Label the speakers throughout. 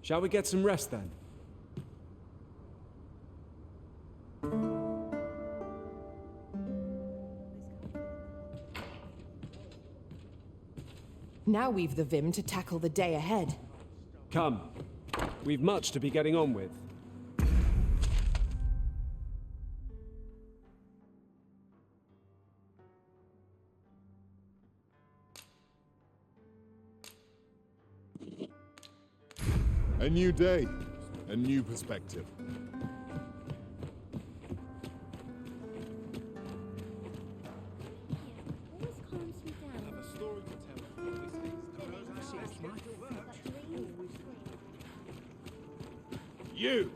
Speaker 1: Shall we get some rest then?
Speaker 2: Now we've the vim to tackle the day ahead.
Speaker 1: Come. We've much to be getting on with.
Speaker 3: A new day, a new perspective. You!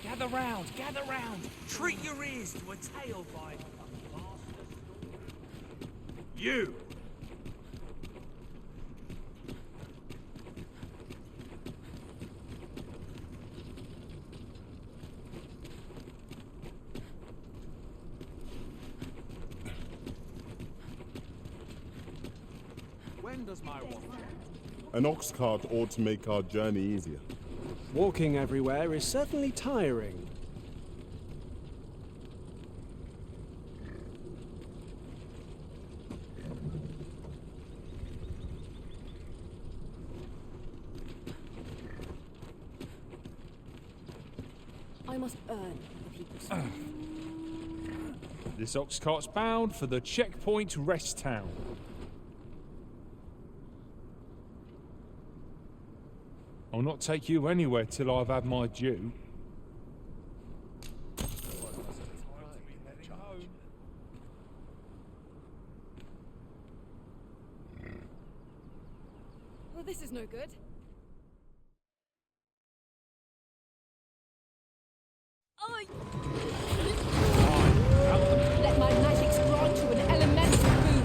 Speaker 4: Gather round, gather round. Treat your ears to a tale by...
Speaker 3: You!
Speaker 4: When does my watch?
Speaker 3: An ox cart ought to make our journey easier.
Speaker 1: Walking everywhere is certainly tiring.
Speaker 2: I must earn the people's faith.
Speaker 5: This ox cart's bound for the checkpoint rest town. I'll not take you anywhere till I've had my due.
Speaker 2: Well, this is no good. Let my magics grant you an elemental boon.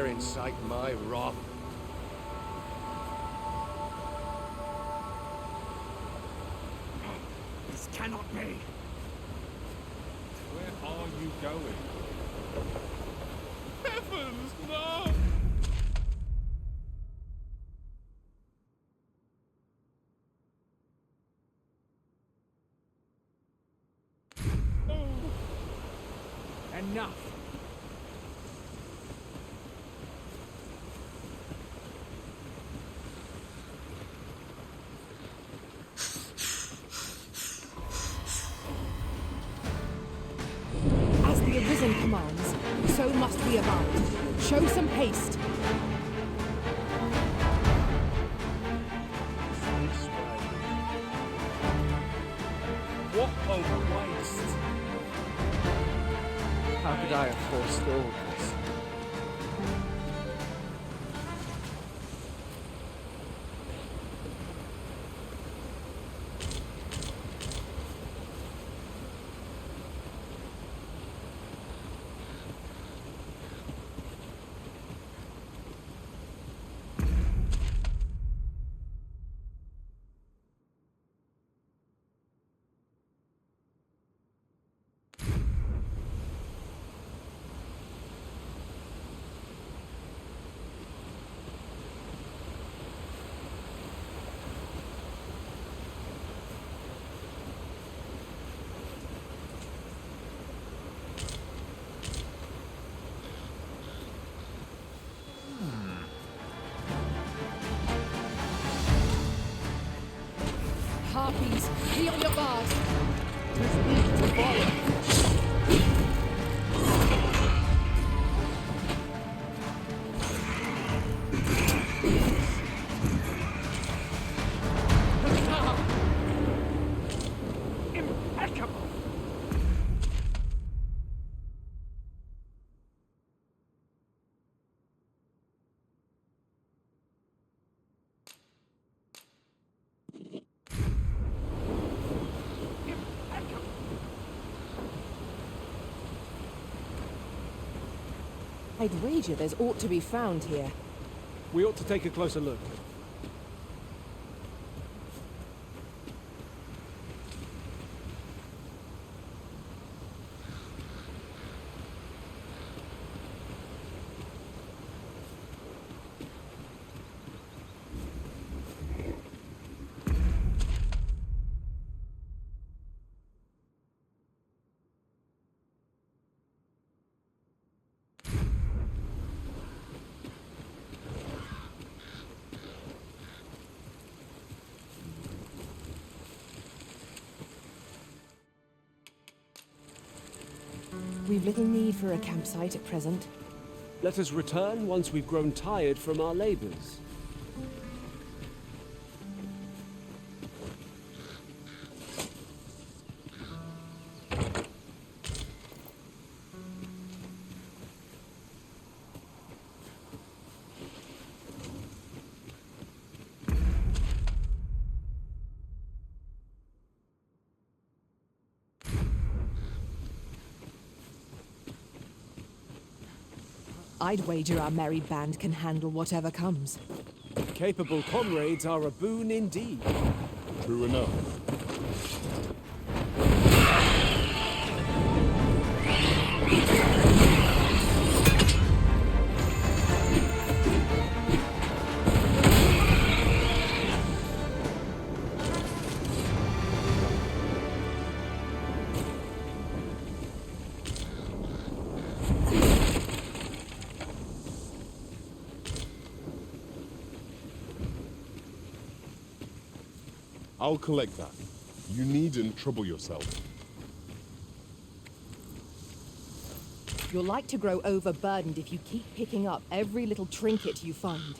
Speaker 6: Incite my wrath.
Speaker 4: This cannot be.
Speaker 5: Where are you going?
Speaker 3: Heaven!
Speaker 4: enough.
Speaker 2: As the Arisen commands, so must we abide. Show some haste.
Speaker 4: What a waste.
Speaker 7: How could I have forestalled this?
Speaker 2: Harpies, be on your guard.
Speaker 4: Impeccable.
Speaker 2: I'd wager there's aught to be found here.
Speaker 1: We ought to take a closer look.
Speaker 2: We've little need for a campsite at present.
Speaker 1: Let us return once we've grown tired from our labors.
Speaker 2: I'd wager our merry band can handle whatever comes.
Speaker 1: Capable comrades are a boon indeed.
Speaker 3: True enough. I'll collect that. You needn't trouble yourself.
Speaker 2: You're like to grow overburdened if you keep picking up every little trinket you find.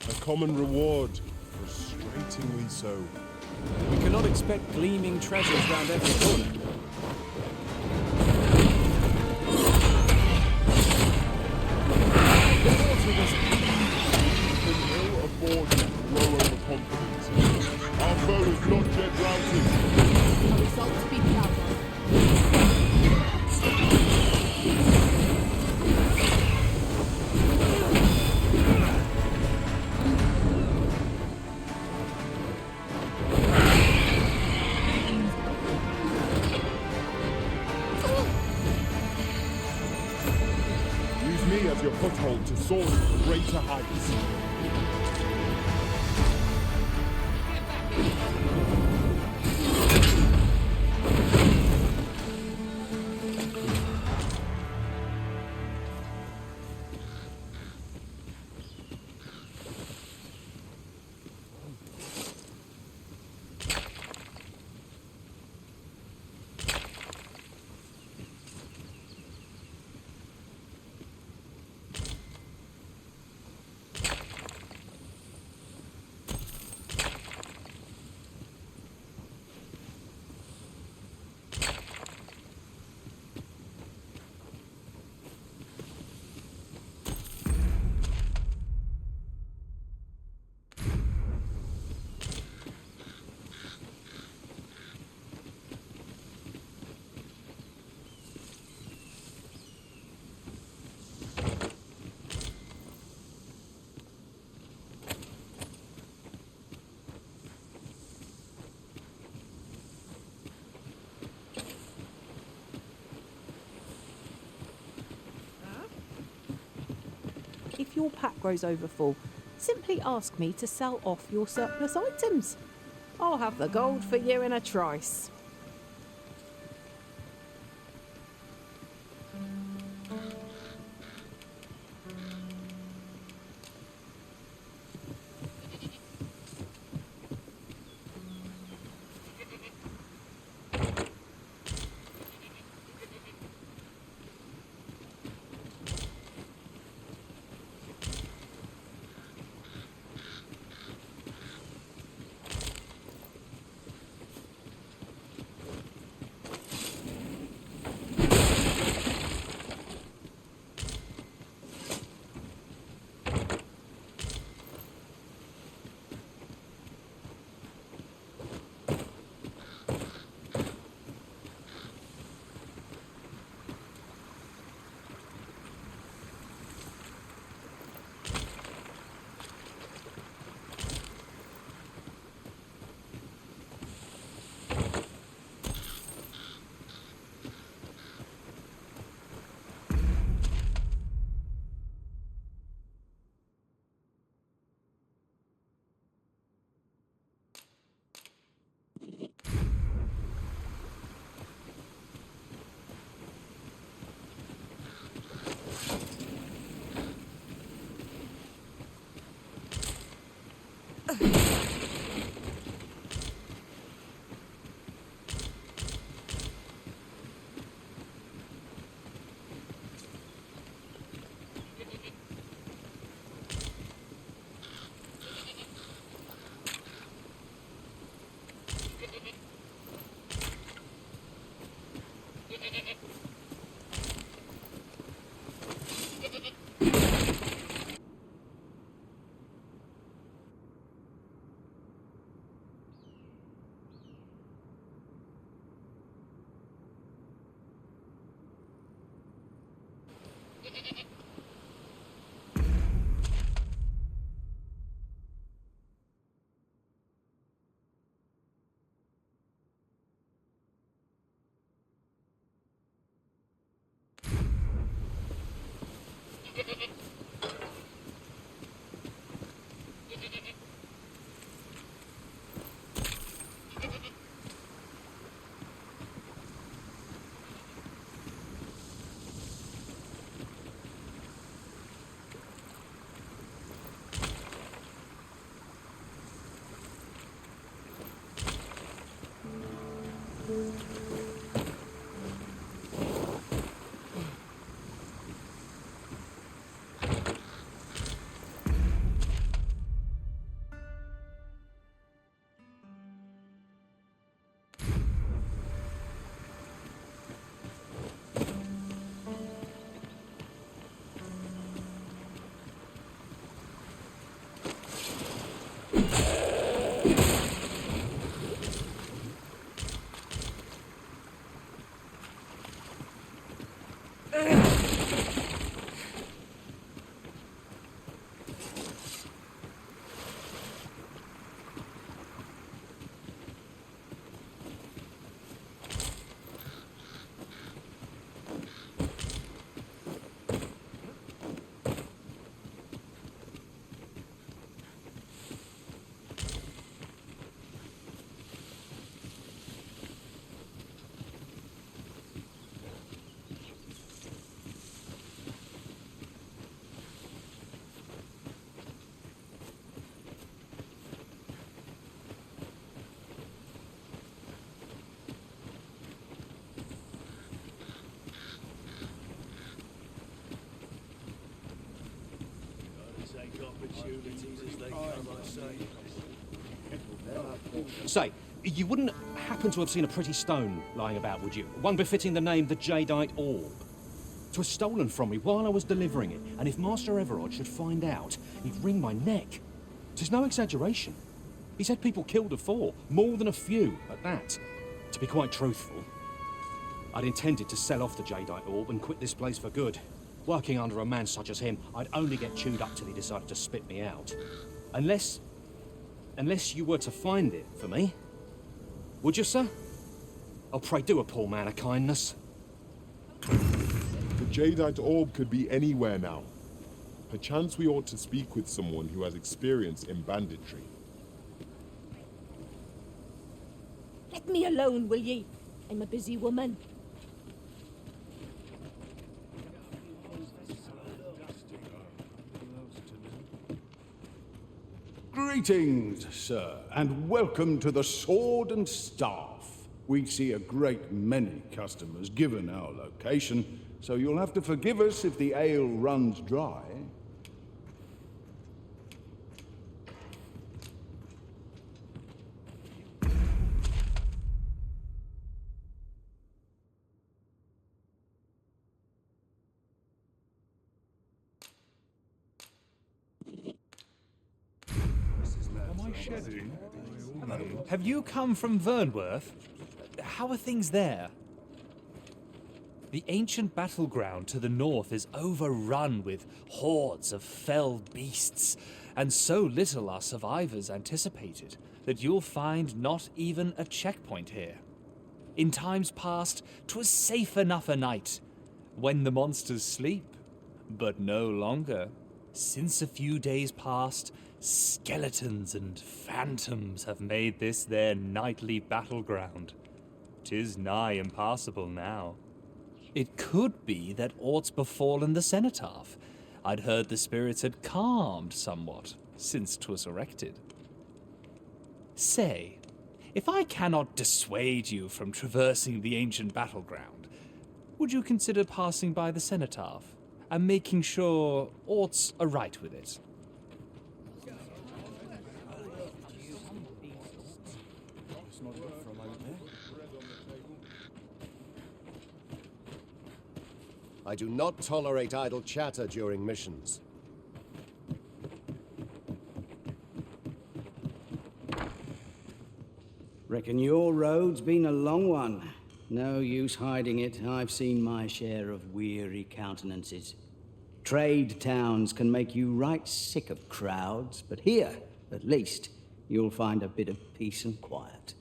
Speaker 3: A common reward, frustratingly so.
Speaker 1: We cannot expect gleaming treasures round every corner.
Speaker 3: Can ill afford to grow overconfidence. Our foe is not yet routed.
Speaker 2: A result to be proud of.
Speaker 3: foothold to soar to greater heights.
Speaker 8: If your pack grows over full, simply ask me to sell off your surplus items. I'll have the gold for you in a trice.
Speaker 6: opportunities as they come, I say.
Speaker 9: Say, you wouldn't happen to have seen a pretty stone lying about, would you? One befitting the name the Jadeite Orb. 'Twas stolen from me while I was delivering it, and if Master Everard should find out, he'd wring my neck. 'Tis no exaggeration. He's had people killed afore, more than a few at that. To be quite truthful, I'd intended to sell off the Jadeite Orb and quit this place for good. Working under a man such as him, I'd only get chewed up till he decided to spit me out. Unless you were to find it for me. Would you, sir? Oh, pray do a poor man a kindness.
Speaker 3: The Jadeite Orb could be anywhere now. Perchance we ought to speak with someone who has experience in banditry.
Speaker 10: Let me alone, will ye? I'm a busy woman.
Speaker 11: Greetings, sir, and welcome to the Sword and Staff. We see a great many customers given our location, so you'll have to forgive us if the ale runs dry.
Speaker 12: Have you come from Vernworth? How are things there? The ancient battleground to the north is overrun with hordes of fell beasts, and so little are survivors anticipated that you'll find not even a checkpoint here. In times past, 'twas safe enough a night, when the monsters sleep, but no longer. Since a few days past, skeletons and phantoms have made this their nightly battleground. 'Tis nigh impassable now. It could be that aught's befallen the cenotaph. I'd heard the spirits had calmed somewhat since 'twas erected. Say, if I cannot dissuade you from traversing the ancient battleground, would you consider passing by the cenotaph and making sure aught's aright with it?
Speaker 6: I do not tolerate idle chatter during missions.
Speaker 13: Reckon your road's been a long one. No use hiding it. I've seen my share of weary countenances. Trade towns can make you right sick of crowds, but here, at least, you'll find a bit of peace and quiet.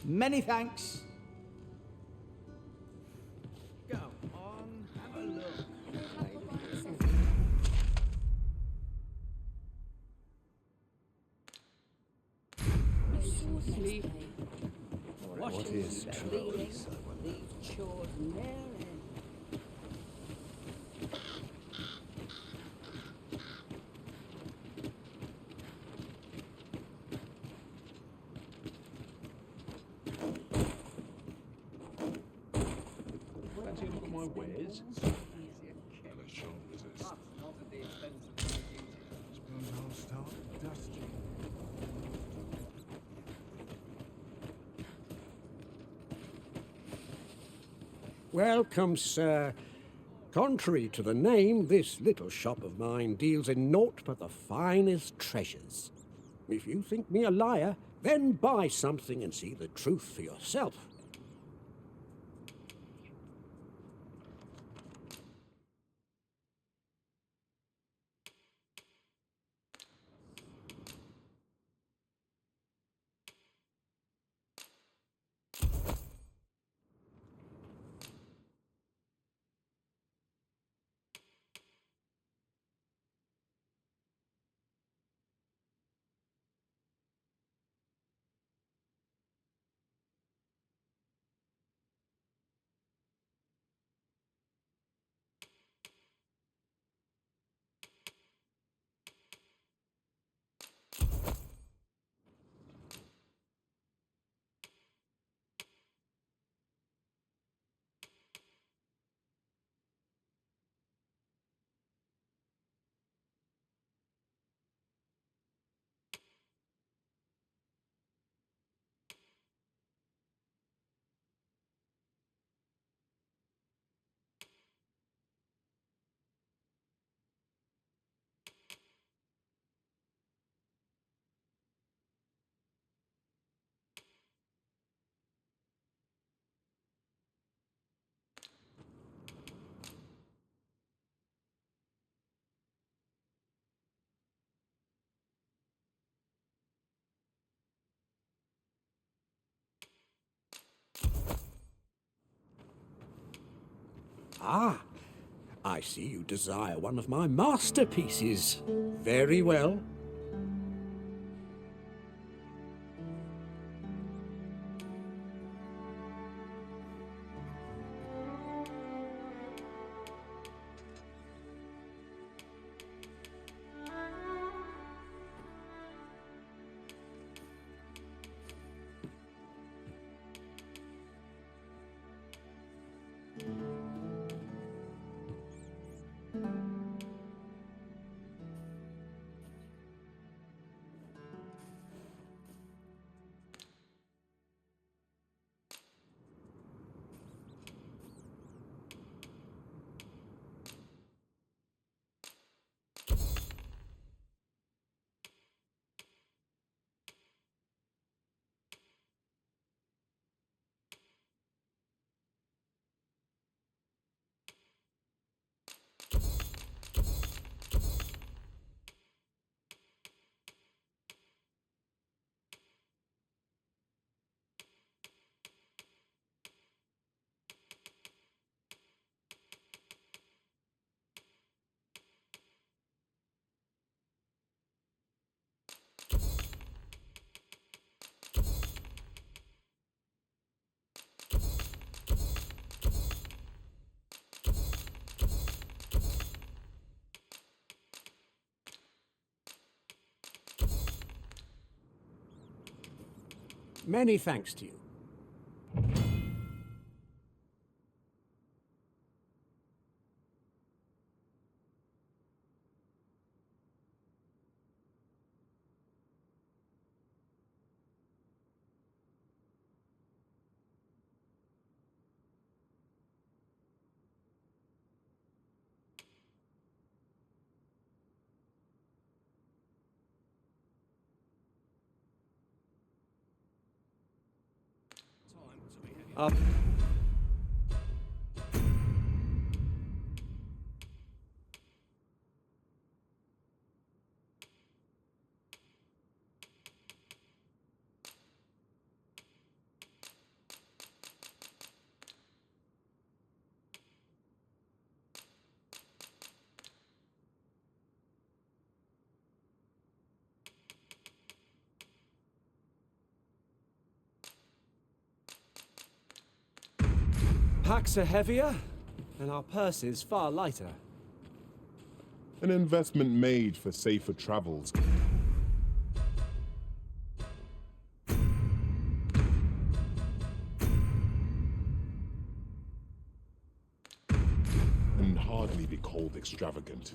Speaker 13: Many thanks.
Speaker 4: Go on, have a look.
Speaker 6: What is trouble?
Speaker 10: These chores never end.
Speaker 3: Fancy a look at my wares?
Speaker 14: Welcome, sir. Contrary to the name, this little shop of mine deals in naught but the finest treasures. If you think me a liar, then buy something and see the truth for yourself. Ah, I see you desire one of my masterpieces. Very well. Many thanks to you.
Speaker 7: Up.
Speaker 1: Packs are heavier, and our purses far lighter.
Speaker 3: An investment made for safer travels. And hardly be called extravagant.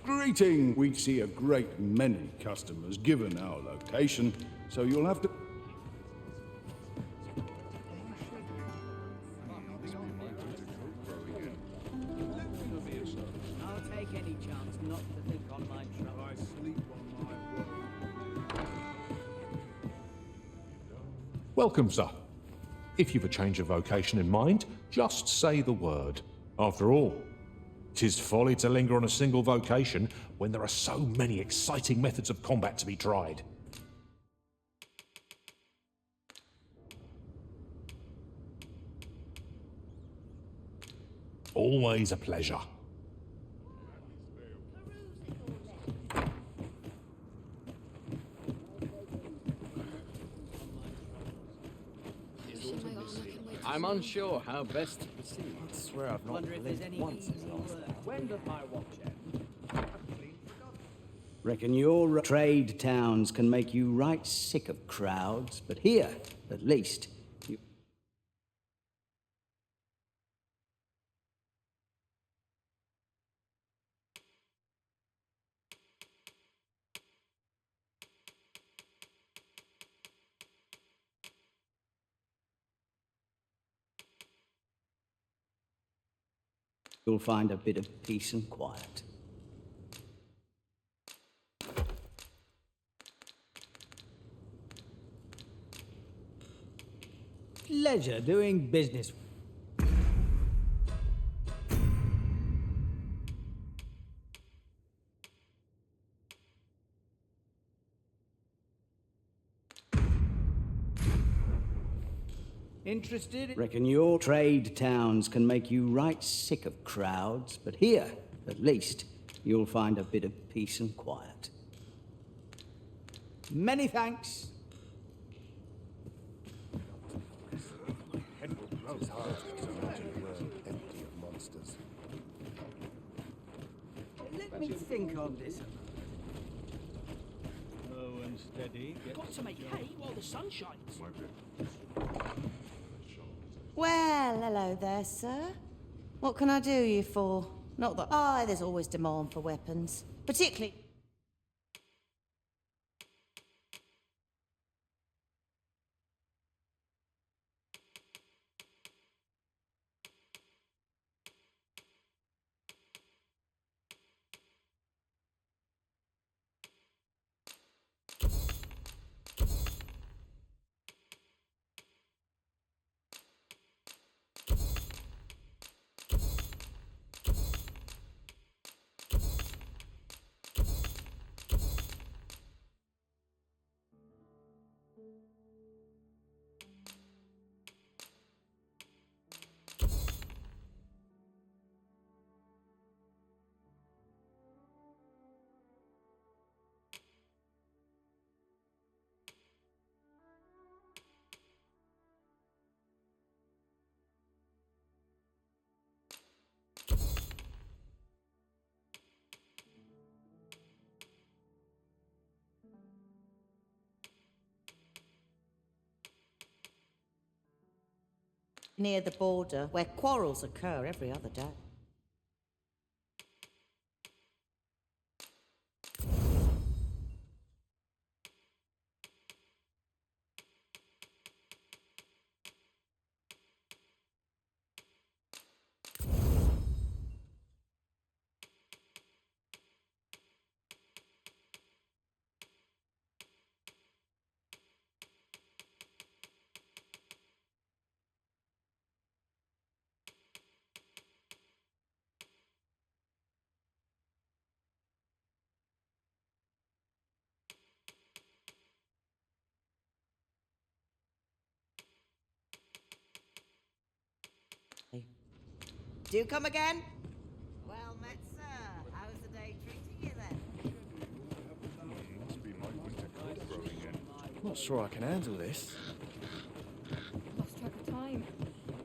Speaker 11: Greeting! We see a great many customers given our location, so you'll have to...
Speaker 13: I'll take any chance not to think on my trouble. I sleep on my work.
Speaker 5: Welcome, sir. If you've a change of vocation in mind, just say the word. After all, 'tis folly to linger on a single vocation when there are so many exciting methods of combat to be tried. Always a pleasure.
Speaker 7: I'm unsure how best to proceed. I swear I've not lived once since last.
Speaker 13: When does my watch end? Reckon your trade towns can make you right sick of crowds, but here, at least, you... you'll find a bit of peace and quiet. Pleasure doing business. Interested? Reckon your trade towns can make you right sick of crowds, but here, at least, you'll find a bit of peace and quiet. Many thanks.
Speaker 14: Let me think on this.
Speaker 11: Slow and steady.
Speaker 4: Got to make hay while the sun shines.
Speaker 15: Well, hello there, sir. What can I do you for? Not that... there's always demand for weapons. Particularly... near the border, where quarrels occur every other day. Do you come again? Well met, sir. How's the day treating you then?
Speaker 7: Not sure I can handle this.
Speaker 2: Lost track of time.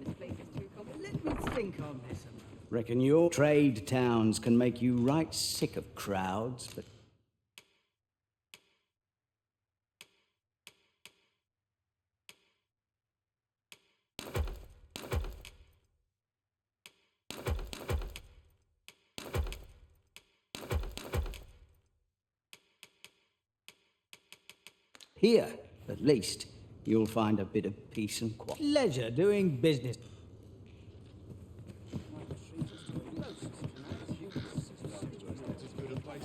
Speaker 2: This place is too complicated.
Speaker 14: Let me think on this.
Speaker 13: Reckon your trade towns can make you right sick of crowds, but... Here, at least, you'll find a bit of peace and quiet.
Speaker 14: Pleasure doing business.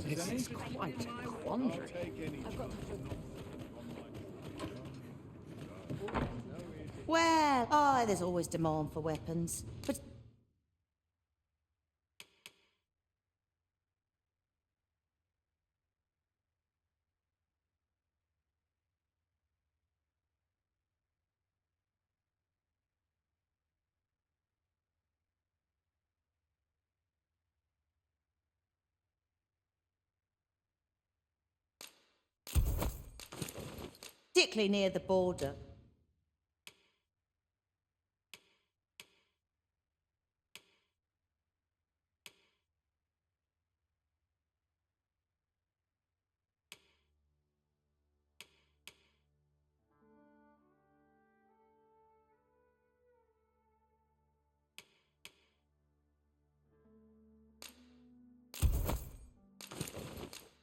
Speaker 7: This is quite a quandary.
Speaker 15: Well, there's always demand for weapons. But... particularly near the border.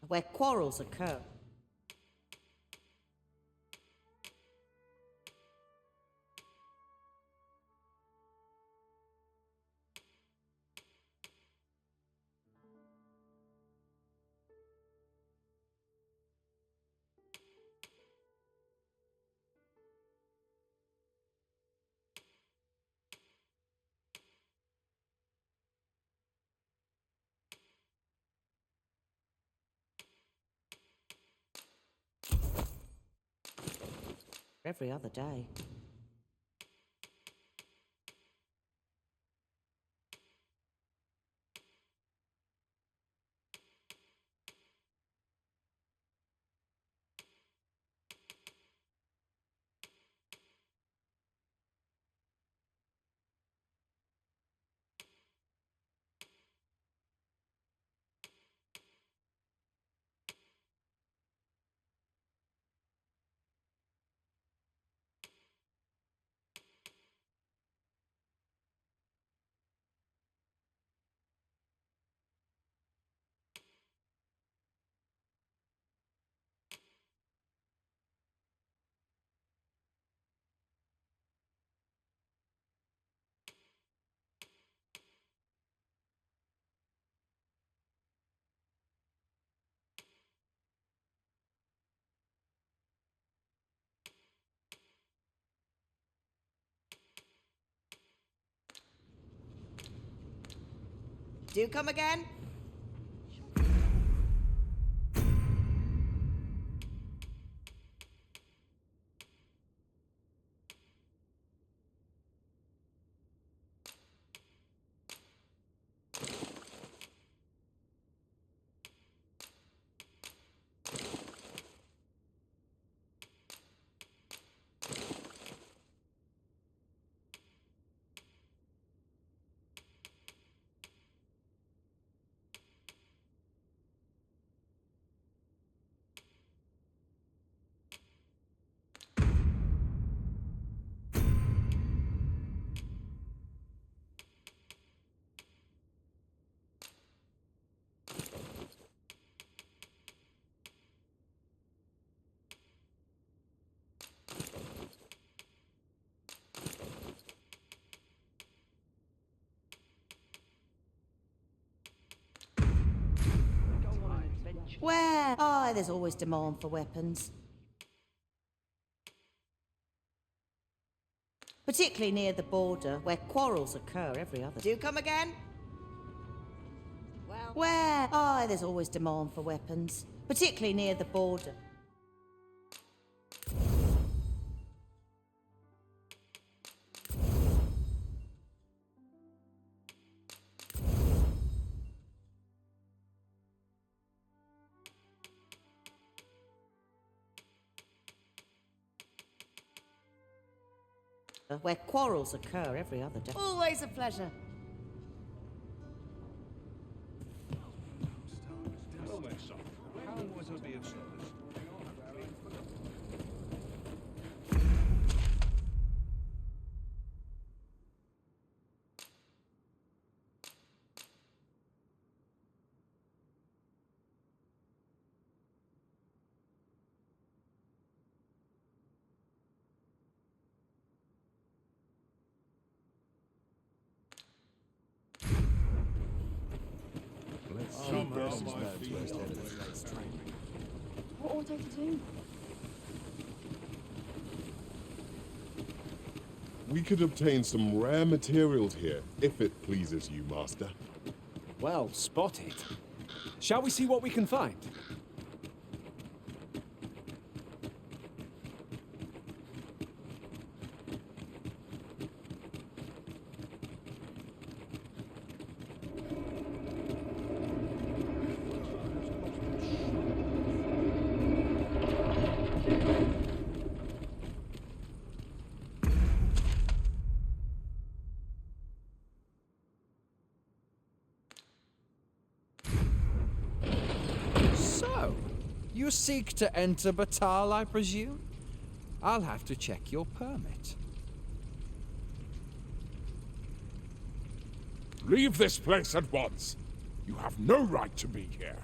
Speaker 15: Where quarrels occur. Every other day. Do come again? Where? Oh, there's always demand for weapons. Particularly near the border, where quarrels occur every other. Do come again? Well, where? Oh, there's always demand for weapons. Particularly near the border. Where quarrels occur every other day. Always a pleasure.
Speaker 16: What ought I to do?
Speaker 3: We could obtain some rare materials here, if it pleases you, Master.
Speaker 1: Well spotted. Shall we see what we can find? So, you seek to enter Battahl, I presume? I'll have to check your permit.
Speaker 17: Leave this place at once. You have no right to be here.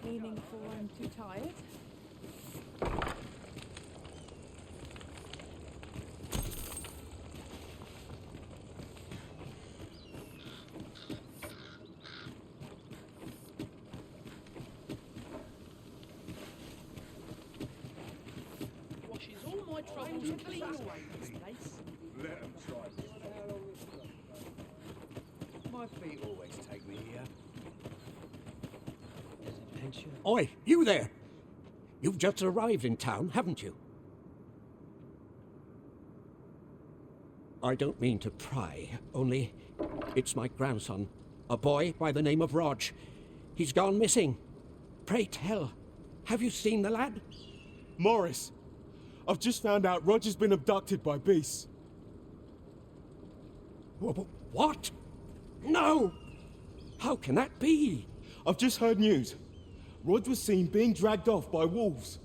Speaker 16: Aiming for I'm too tired.
Speaker 4: Washes all my troubles clean away this place.
Speaker 11: Let 'em try. My feet always take me here.
Speaker 14: Oi, you there! You've just arrived in town, haven't you? I don't mean to pry, only it's my grandson, a boy by the name of Rog. He's gone missing. Pray tell, have you seen the lad?
Speaker 3: Morris, I've just found out Roger's been abducted by beasts.
Speaker 14: What? No! How can that be?
Speaker 3: I've just heard news. Rog was seen being dragged off by wolves.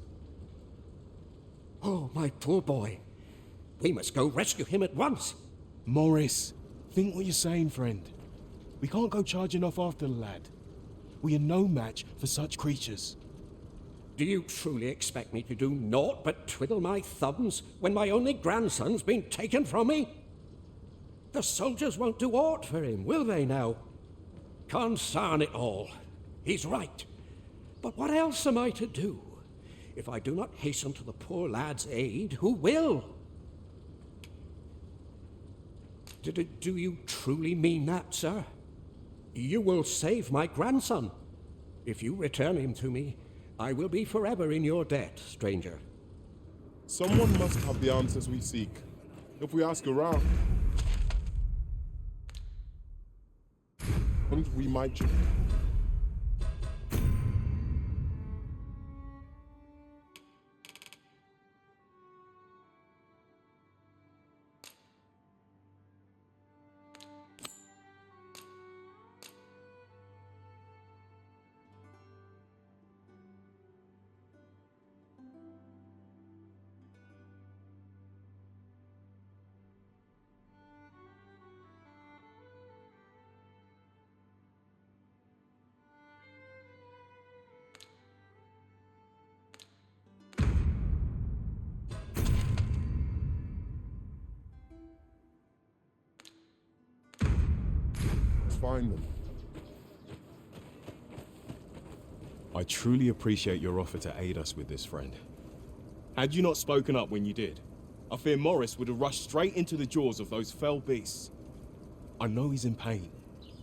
Speaker 14: Oh, my poor boy. We must go rescue him at once.
Speaker 3: Morris, think what you're saying, friend. We can't go charging off after the lad. We are no match for such creatures.
Speaker 14: Do you truly expect me to do naught but twiddle my thumbs when my only grandson's been taken from me? The soldiers won't do aught for him, will they now? Consarn it all. He's right. But what else am I to do? If I do not hasten to the poor lad's aid, who will? Do you truly mean that, sir? You will save my grandson. If you return him to me, I will be forever in your debt, stranger.
Speaker 3: Someone must have the answers we seek. If we ask around, and we might... Find them.
Speaker 17: I truly appreciate your offer to aid us with this, friend. Had you not spoken up when you did, I fear Morris would have rushed straight into the jaws of those fell beasts. I know he's in pain.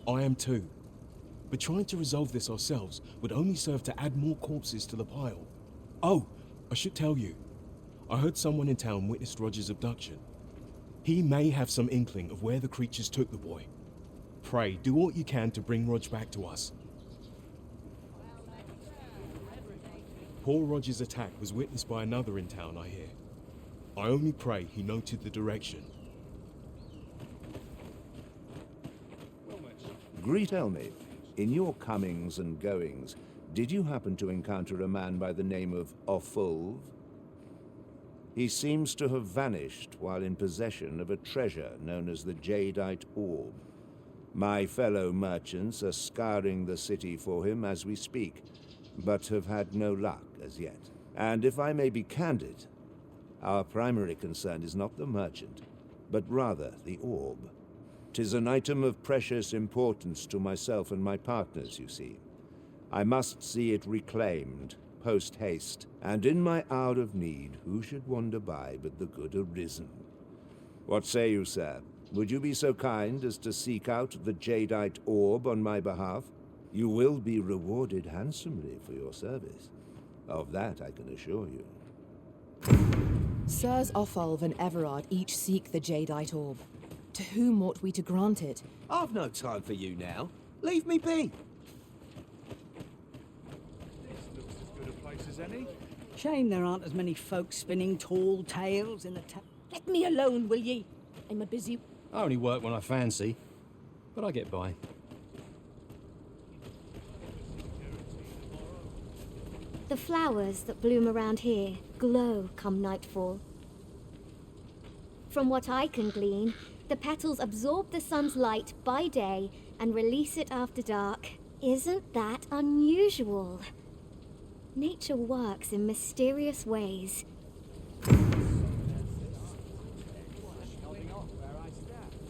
Speaker 17: I am too. But trying to resolve this ourselves would only serve to add more corpses to the pile. Oh, I should tell you. I heard someone in town witnessed Roger's abduction. He may have some inkling of where the creatures took the boy. Pray, do what you can to bring Rog back to us. Poor Roger's attack was witnessed by another in town, I hear. I only pray he noted the direction.
Speaker 18: Tell me, in your comings and goings, did you happen to encounter a man by the name of Offulv? He seems to have vanished while in possession of a treasure known as the Jadeite Orb. My fellow merchants are scouring the city for him as we speak, but have had no luck as yet. And if I may be candid, our primary concern is not the merchant, but rather the orb. 'Tis an item of precious importance to myself and my partners, you see. I must see it reclaimed, post-haste, and in my hour of need, who should wander by but the good Arisen? What say you, sir? Would you be so kind as to seek out the Jadeite Orb on my behalf? You will be rewarded handsomely for your service. Of that I can assure you.
Speaker 2: Sirs Offulv and Everard each seek the Jadeite Orb. To whom ought we to grant it?
Speaker 7: I've no time for you now. Leave me be.
Speaker 11: This looks as good a place as any.
Speaker 10: Shame there aren't as many folk spinning tall tales in the town. Let me alone, will ye? I'm a busy...
Speaker 9: I only work when I fancy, but I get by.
Speaker 19: The flowers that bloom around here glow come nightfall. From what I can glean, the petals absorb the sun's light by day and release it after dark. Isn't that unusual? Nature works in mysterious ways.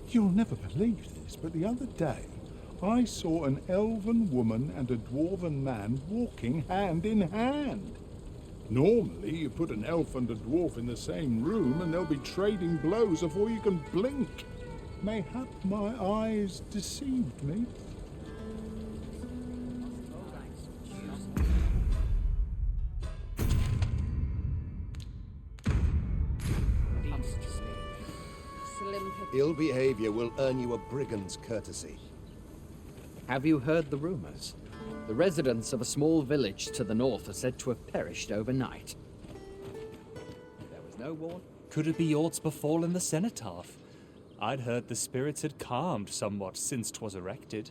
Speaker 11: You'll never believe this, but the other day I saw an elven woman and a dwarven man walking hand in hand. Normally, you put an elf and a dwarf in the same room and they'll be trading blows before you can blink. Mayhap my eyes deceived me.
Speaker 6: Ill behavior will earn you a brigand's courtesy.
Speaker 7: Have you heard the rumors? The residents of a small village to the north are said to have perished overnight. There was no war.
Speaker 12: Could it be aught befallen the cenotaph? I'd heard the spirits had calmed somewhat since 'twas erected.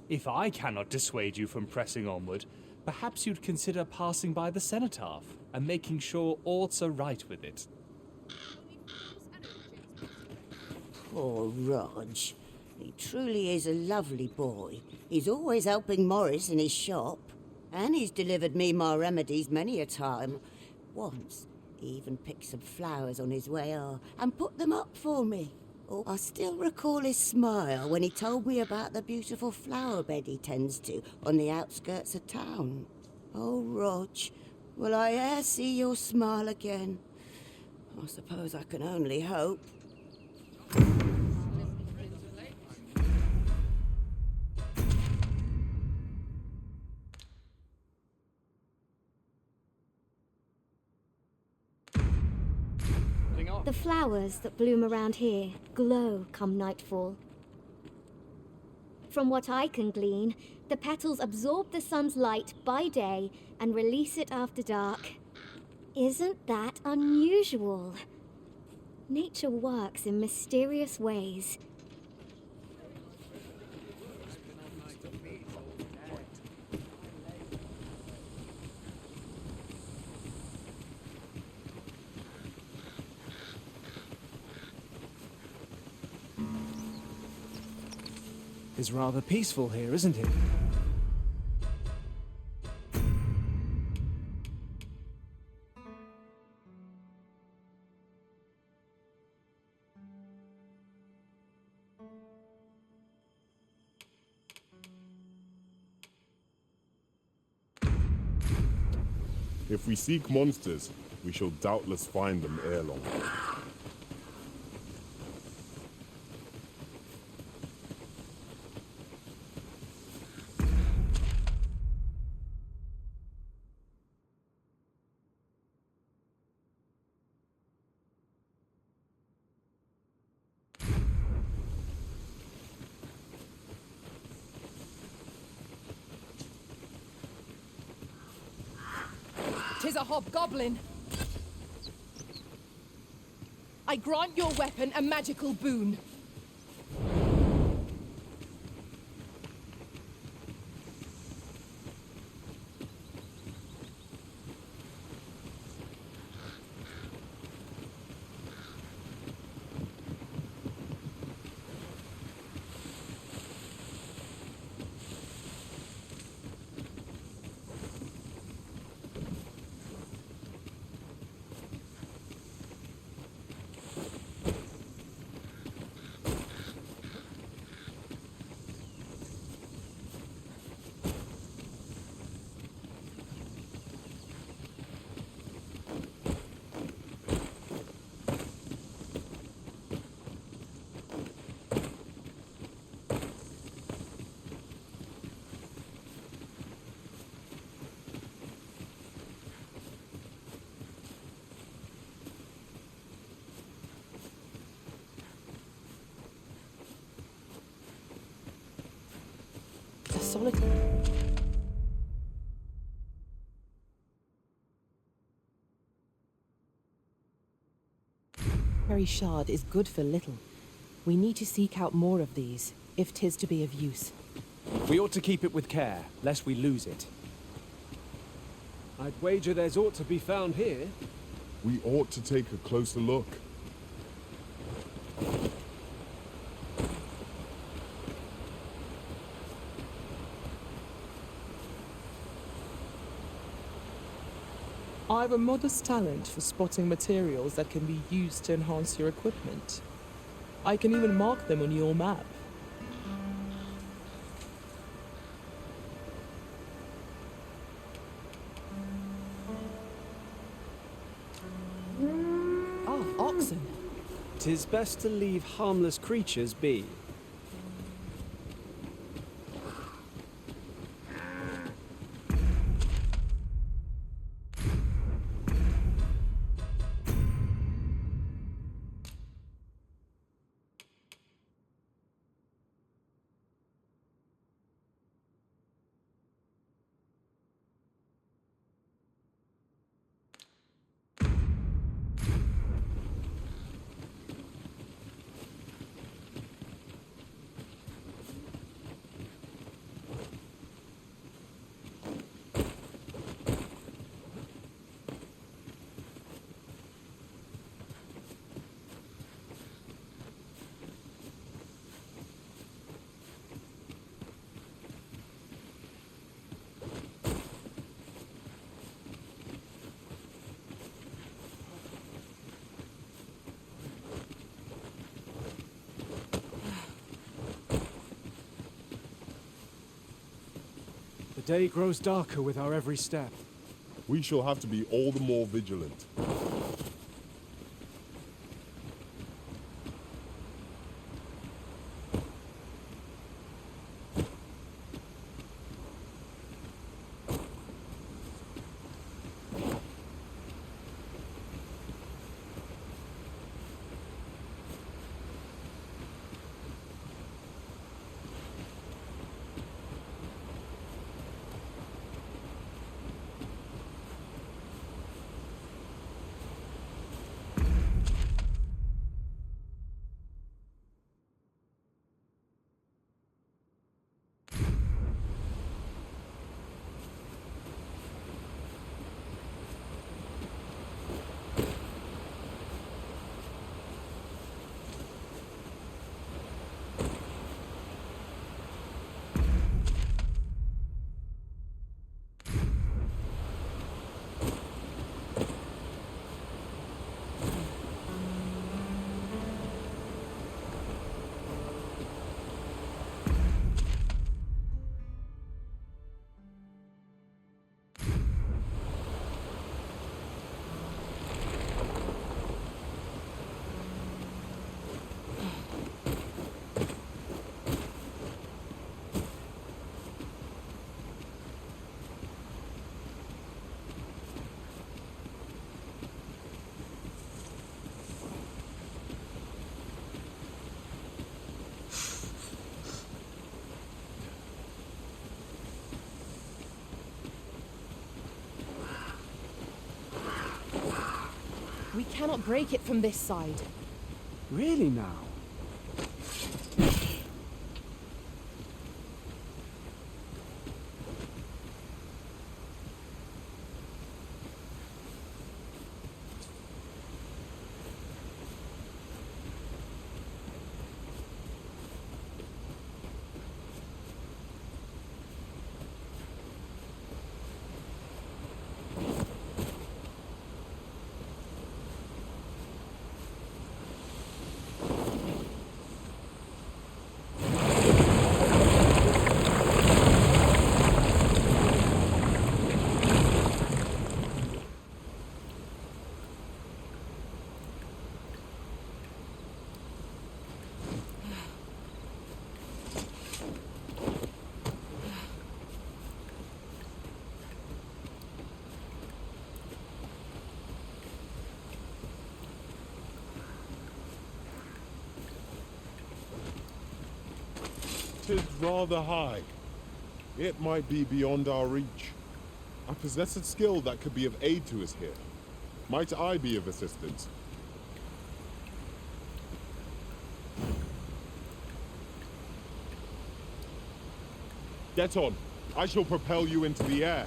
Speaker 12: If I cannot dissuade you from pressing onward, perhaps you'd consider passing by the cenotaph and making sure aught's aright with it.
Speaker 15: Poor Rog. He truly is a lovely boy. He's always helping Morris in his shop. And he's delivered me my remedies many a time. Once, he even picked some flowers on his way and put them up for me. Oh, I still recall his smile when he told me about the beautiful flower bed he tends to on the outskirts of town. Oh, Rog, will I e'er see your smile again? I suppose I can only hope.
Speaker 19: The flowers that bloom around here glow come nightfall. From what I can glean, the petals absorb the sun's light by day and release it after dark. Isn't that unusual? Nature works in mysterious ways.
Speaker 3: It's rather peaceful here, isn't it?
Speaker 17: If we seek monsters, we shall doubtless find them ere long.
Speaker 2: "'Tis a hobgoblin. I grant your weapon a magical boon. Solitary shard is good for little. We need to seek out more of these, if 'tis to be of use.
Speaker 3: We ought to keep it with care, lest we lose it. I'd wager there's aught to be found here.
Speaker 17: We ought to take a closer look.
Speaker 20: I have a modest talent for spotting materials that can be used to enhance your equipment. I can even mark them on your map. Ah, oxen.
Speaker 21: 'Tis best to leave harmless creatures be. The day grows darker with our every step.
Speaker 17: We shall have to be all the more vigilant.
Speaker 2: We cannot break it from this side.
Speaker 21: Really now?
Speaker 17: Tis rather high. It might be beyond our reach. I possess a skill that could be of aid to us here. Might I be of assistance? Get on. I shall propel you into the air.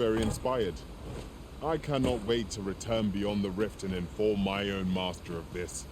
Speaker 17: very inspired. I cannot wait to return beyond the rift and inform my own master of this.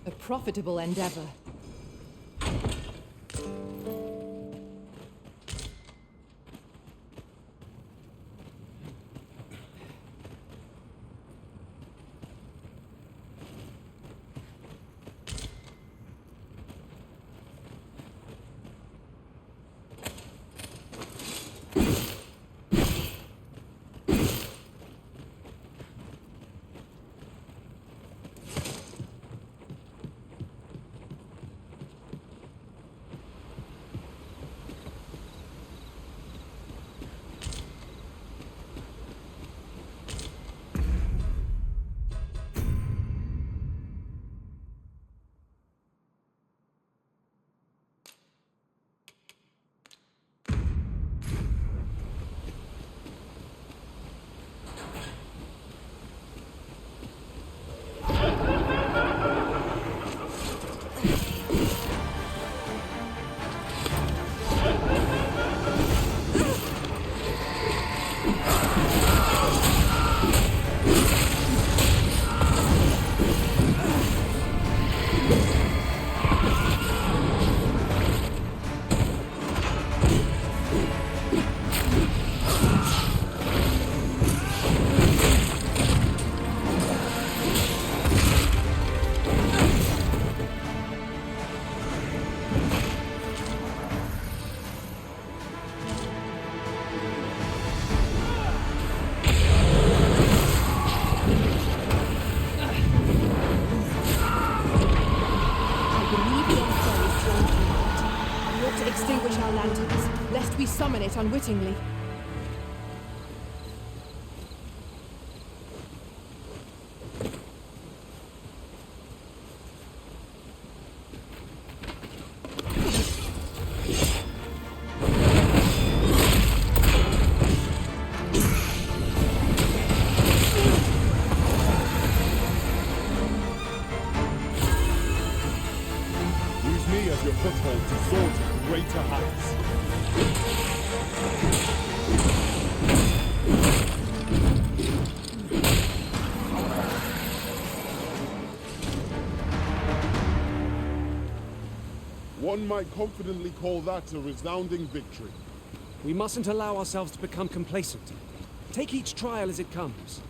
Speaker 2: A profitable endeavor. Summon it unwittingly.
Speaker 3: soar to greater heights.
Speaker 8: One might confidently call that a resounding victory.
Speaker 21: We mustn't allow ourselves to become complacent. Take each trial as it comes.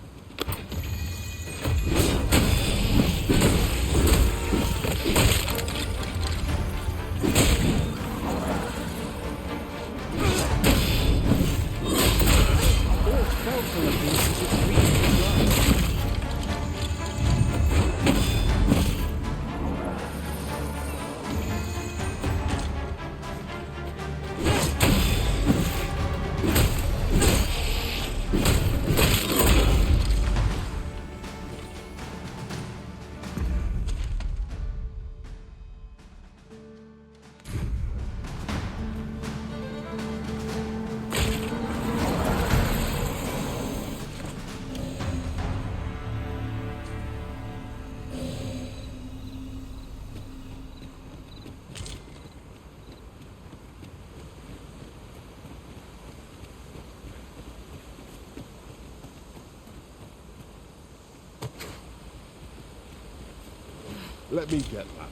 Speaker 8: Let me get that.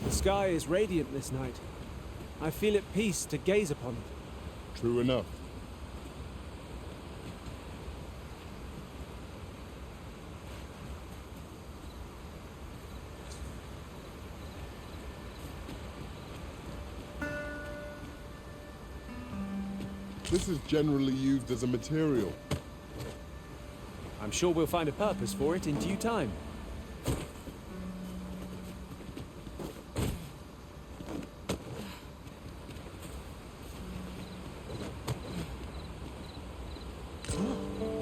Speaker 21: The sky is radiant this night. I feel at peace to gaze upon it.
Speaker 8: True enough. This is generally used as a material.
Speaker 21: I'm sure we'll find a purpose for it in due time.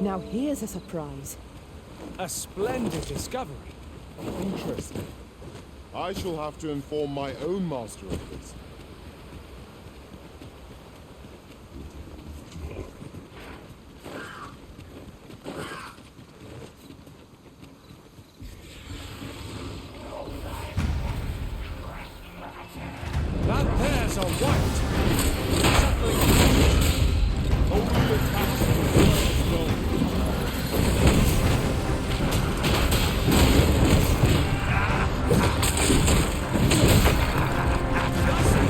Speaker 2: Now here's a surprise.
Speaker 21: A splendid discovery.
Speaker 8: Interesting. I shall have to inform my own master of this.
Speaker 21: That there's a white! Only attacks the world's gold. Thus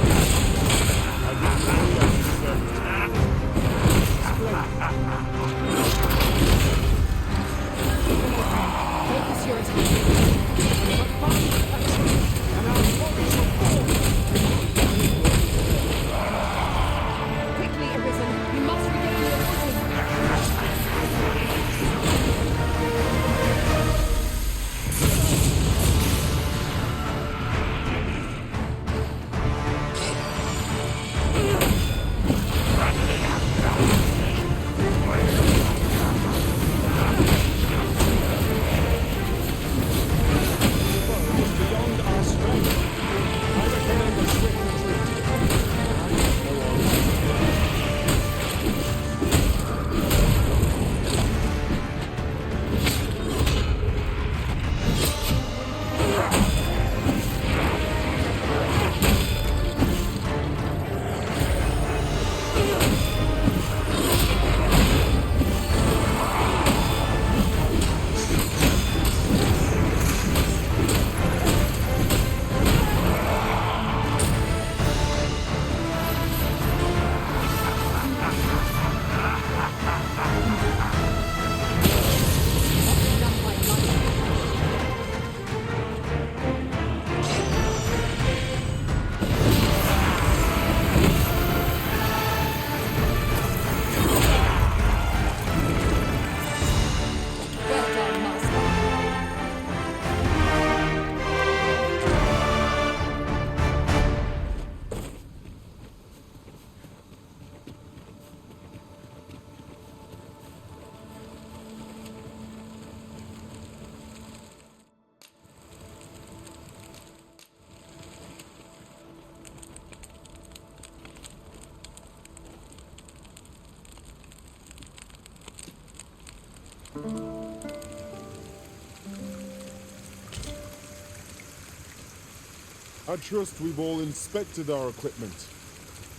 Speaker 8: I trust we've all inspected our equipment.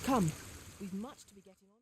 Speaker 2: Come. We've much to be getting on.